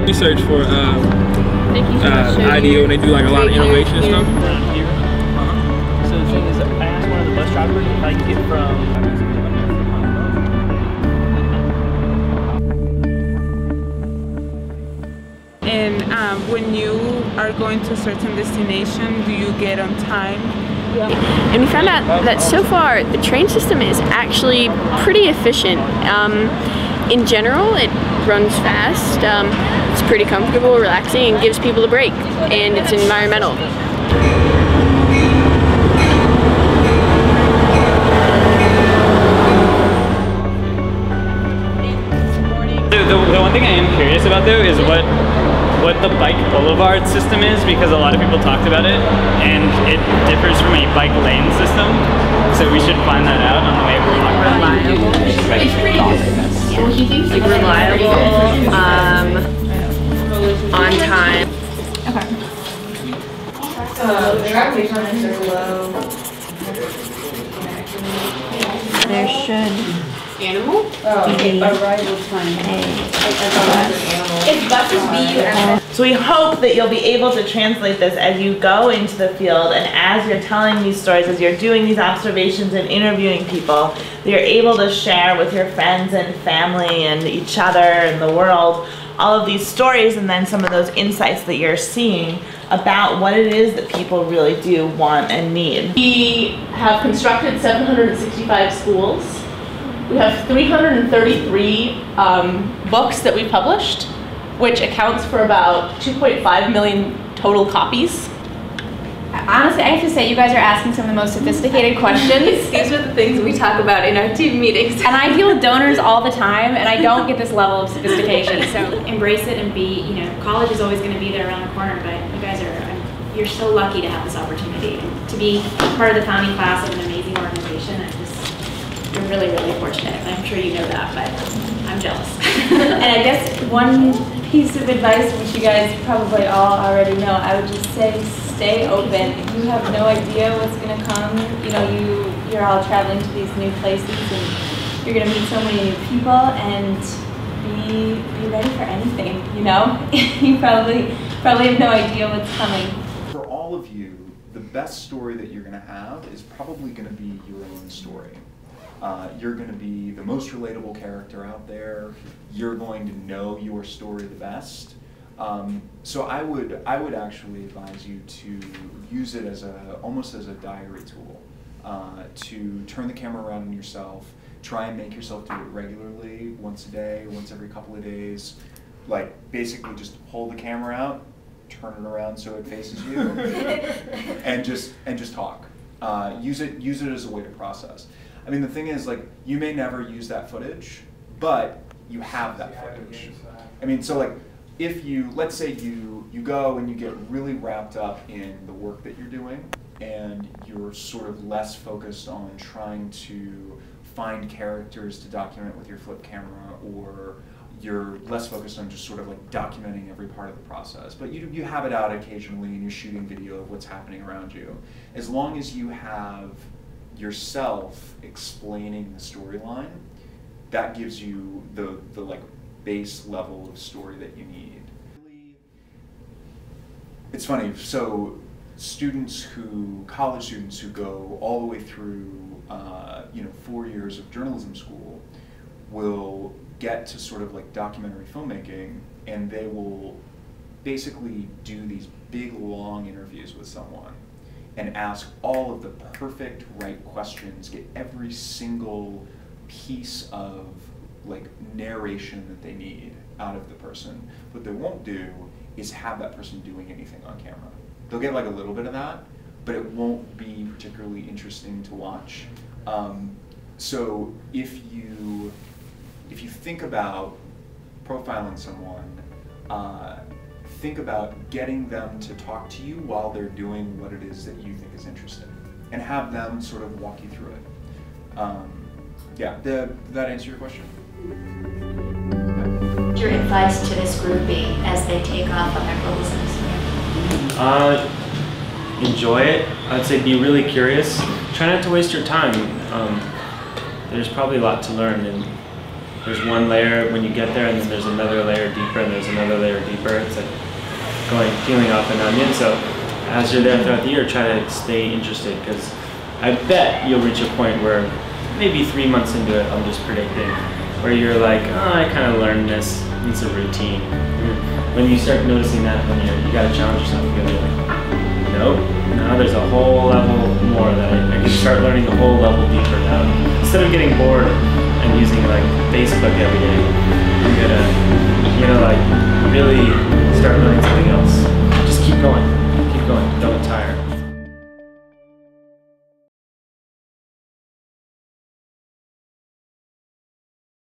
Research for IDEO, and they do like a lot of innovation stuff. Around here. So the thing is, I asked one of the bus drivers if I could get from. And when you are going to a certain destination, do you get on time? And we found out that so far the train system is actually pretty efficient. In general, it runs fast, it's pretty comfortable, relaxing, and gives people a break, and it's environmental. The one thing I am curious about though is what the bike boulevard system is, because a lot of people talked about it and it differs from a bike lane system, so we should find that out on the way we're walking. Reliable. It's pretty good. Like reliable, on time. Okay. There should Animal? arrival time. It's buses BUS. So we hope that you'll be able to translate this as you go into the field and as you're telling these stories, as you're doing these observations and interviewing people, that you're able to share with your friends and family and each other and the world all of these stories, and then some of those insights that you're seeing about what it is that people really do want and need. We have constructed 765 schools. We have 333 books that we published, which accounts for about 2.5 million total copies. Honestly, I have to say you guys are asking some of the most sophisticated questions. These are the things we talk about in our team meetings. And I deal with donors all the time, and I don't get this level of sophistication. So embrace it and be, you know, college is always going to be there around the corner, but you guys are, you're so lucky to have this opportunity. And to be part of the founding class of an amazing organization, you're really, really fortunate. I'm sure you know that, but I'm jealous. And I guess one piece of advice, which you guys probably all already know, I would just say stay open. You have no idea what's going to come. You know, you're all traveling to these new places, and you're going to meet so many new people, and be ready for anything. You know, you probably have no idea what's coming. For all of you, the best story that you're going to have is probably going to be your own story. You're going to be the most relatable character out there. You're going to know your story the best. So I would actually advise you to use it as almost as a diary tool, to turn the camera around on yourself, try and make yourself do it regularly, once a day, once every couple of days. Like basically just hold the camera out, turn it around so it faces you, and just talk. Use it as a way to process. I mean, the thing is, like, you may never use that footage, but you have that footage. I mean, so like, if you, let's say you go and you get really wrapped up in the work that you're doing, and you're sort of less focused on trying to find characters to document with your flip camera, or you're less focused on just sort of like documenting every part of the process, but you have it out occasionally and you're shooting video of what's happening around you. As long as you have yourself explaining the storyline, that gives you the like base level of story that you need. It's funny, so college students who go all the way through 4 years of journalism school will get to sort of like documentary filmmaking, and they will basically do these big long interviews with someone and ask all of the perfect right questions, get every single piece of like narration that they need out of the person. What they won't do is have that person doing anything on camera. They'll get like a little bit of that, but it won't be particularly interesting to watch. So if you think about profiling someone, think about getting them to talk to you while they're doing what it is that you think is interesting, and have them sort of walk you through it. Yeah, did that answer your question? What's your advice to this groupie as they take off on their goals in this year? Enjoy it. I'd say be really curious. Try not to waste your time. There's probably a lot to learn, and there's one layer when you get there, and then there's another layer deeper, and there's another layer deeper. It's like peeling off an onion. So as you're there throughout the year, try to stay interested, because I bet you'll reach a point where maybe 3 months into it, I'm just predicting, where you're like, oh, I kind of learned this. It's a routine. When you start noticing that, when you got to challenge yourself, you're like, nope. Now there's a whole level more that I can start learning the whole level deeper now. Instead of getting bored and using like Facebook every day, you're gonna like really start learning